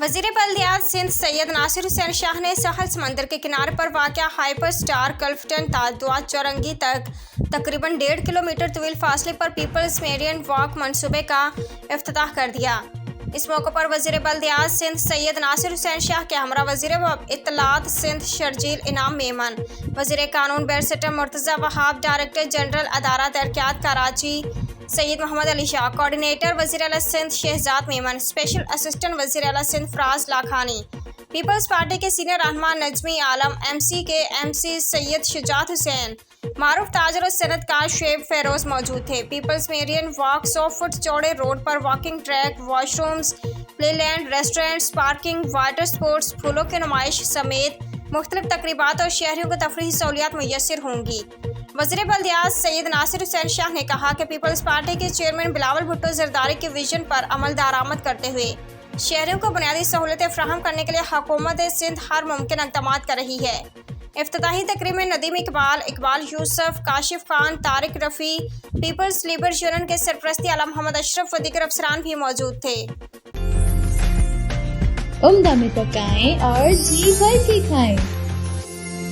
वज़ीर बल्दियात सिंध सैयद नासिर हुसैन शाह ने सहल समंदर के किनारे पर वाक़या हाइपर स्टार कल्फ्टन तादुआ चौरंगी तक तकरीबन 1.5 किलोमीटर तवील फासले पर पीपल्स मेरिडियन वॉक मंसूबे का इफ्तिताह कर दिया। इस मौके पर वज़ीर बल्दियात सिंध सैयद नासिर हुसैन शाह के हमरा वज़ीर इत्तलात सिंध शर्जील इनाम मेमन, वज़ीर कानून barrister Murtaza Wahab, director general अदारा तरक्यात कराची सैयद मोहम्मद अली शाह, कोऑर्डिनेटर वज़ीर आला सिंध शहजाद मेमन, स्पेशल असिस्टेंट वज़ीर आला सिंध फराज लाखानी, पीपल्स पार्टी के सीनियर रहनुमा नजमी आलम, एमसी के एमसी सैयद शुजात हुसैन, मारूफ ताजर और सनतकार शुएब फेरोज मौजूद थे। पीपल्स मेरिडियन वॉक 100 फुट चौड़े रोड पर walking track, washrooms, playland, restaurants, parking, water sports, फूलों की नुमाइश समेत मुख्तलिफ तकरीबात और शहरियों को तफरीही सहूलियात मुयस्सर होंगी। वज़ीर बल्दियात सैयद नासिर हुसैन शाह ने कहा कि पीपल्स पार्टी के चेयरमैन बिलावल भुट्टो जरदारी के विजन पर अमल दरामद करते हुए शहरियों को बुनियादी सहूलतें फराहम करने के लिए हुकूमत सिंध हर मुमकिन इक़दाम कर रही है। इफ्तिताही तकरीब में नदीम इकबाल, इकबाल यूसुफ, काशिफ खान, तारिक रफ़ी, पीपल्स लिबर्स यूनियन के सरपरस्ती आला मोहम्मद अशरफ व दीगर अफसरान भी मौजूद थे। उम्दा में पकाएं और जी भर के खाएं।